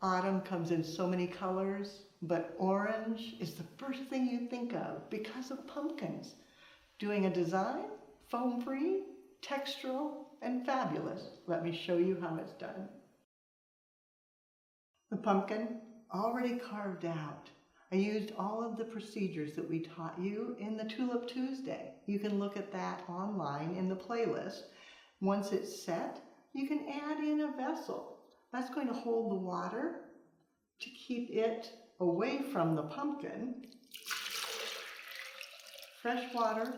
Autumn comes in so many colors, but orange is the first thing you think of because of pumpkins. Doing a design, foam-free, textural, and fabulous. Let me show you how it's done. The pumpkin, already carved out. I used all of the procedures that we taught you in the Tulip Tuesday. You can look at that online in the playlist. Once it's set, you can add in a vessel. That's going to hold the water to keep it away from the pumpkin. Fresh water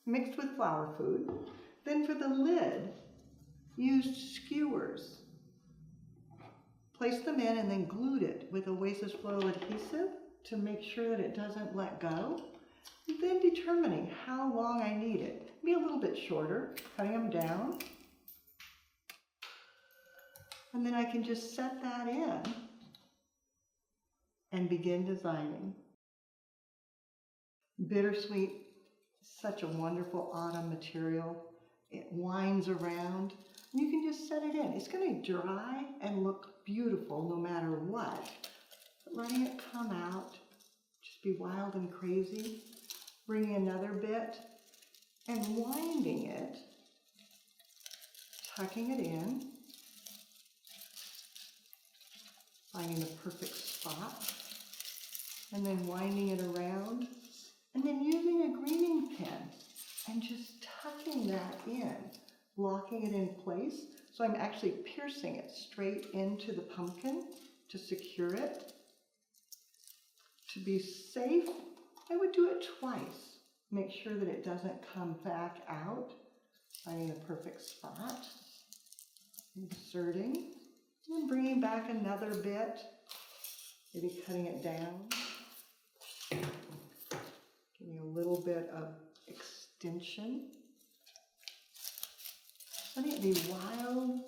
mixed with flower food. Then for the lid, used skewers. Placed them in and then glued it with Oasis Flow adhesive to make sure that it doesn't let go. Then determining how long I need it. Be a little bit shorter, cutting them down. And then I can just set that in and begin designing. Bittersweet, such a wonderful autumn material. It winds around, and you can just set it in. It's going to dry and look beautiful no matter what. But letting it come out, just be wild and crazy. Bringing another bit and winding it, tucking it in, finding the perfect spot, and then winding it around, and then using a greening pen and just tucking that in, locking it in place. So I'm actually piercing it straight into the pumpkin to secure it. To be safe, I would do it twice. Make sure that it doesn't come back out. Finding the perfect spot, inserting, and bringing back another bit, maybe cutting it down. Giving a little bit of extension. Letting it be wild,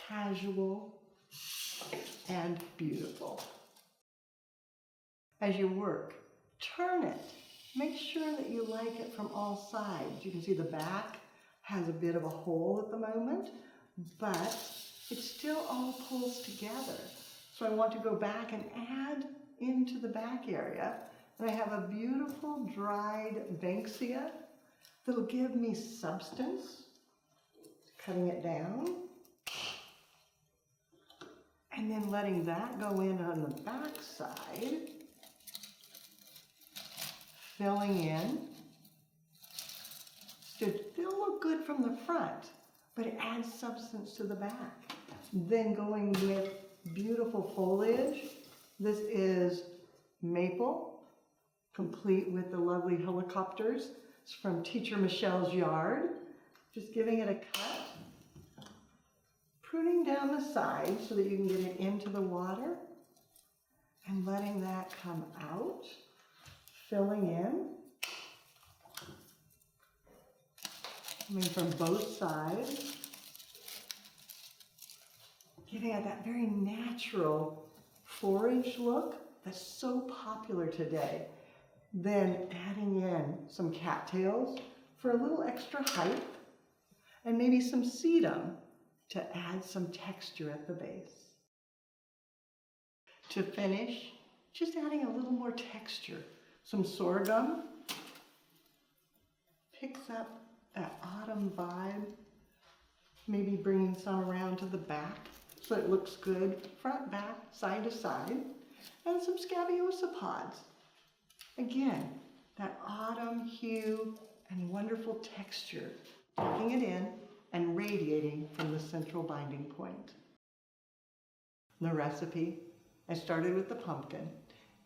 casual, and beautiful. As you work, turn it. Make sure that you like it from all sides. You can see the back has a bit of a hole at the moment, but it still all pulls together. So I want to go back and add into the back area. And I have a beautiful dried banksia that'll give me substance. Cutting it down. And then letting that go in on the back side. Filling in. Should still look good from the front, but it adds substance to the back. Then going with beautiful foliage. This is maple, complete with the lovely helicopters. It's from Teacher Michelle's yard. Just giving it a cut. Pruning down the sides so that you can get it into the water. And letting that come out. Filling in. Coming from both sides. Giving it that very natural forage look that's so popular today. Then adding in some cattails for a little extra height. And maybe some sedum to add some texture at the base. To finish, just adding a little more texture. Some sorghum picks up that autumn vibe, maybe bringing some around to the back so it looks good, front, back, side to side, and some scabiosa pods. Again, that autumn hue and wonderful texture, tucking it in and radiating from the central binding point. The recipe, I started with the pumpkin.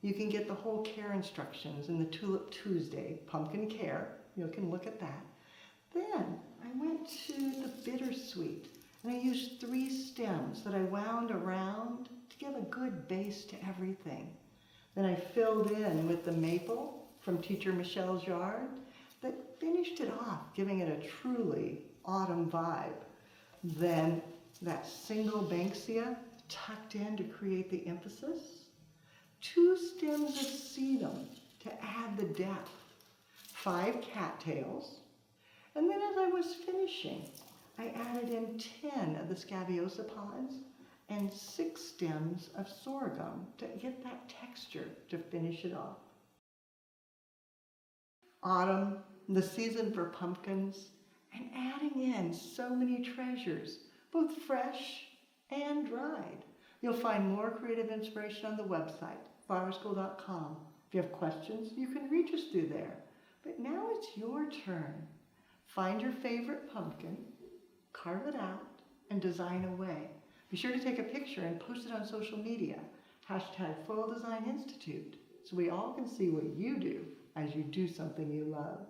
You can get the whole care instructions in the Tulip Tuesday, Pumpkin Care. You can look at that. Then I went to the bittersweet, and I used 3 stems that I wound around to give a good base to everything. Then I filled in with the maple from Teacher Michelle's yard that finished it off, giving it a truly autumn vibe. Then that single banksia tucked in to create the emphasis. 2 stems of sedum to add the depth. 5 cattails. And then as I was finishing, I added in 10 of the scabiosa pods and 6 stems of sorghum to get that texture to finish it off. Autumn, the season for pumpkins, and adding in so many treasures, both fresh and dried. You'll find more creative inspiration on the website, flowerschool.com. If you have questions, you can reach us through there. But now it's your turn. Find your favorite pumpkin, carve it out, and design away. Be sure to take a picture and post it on social media. #FoilDesignInstitute, so we all can see what you do as you do something you love.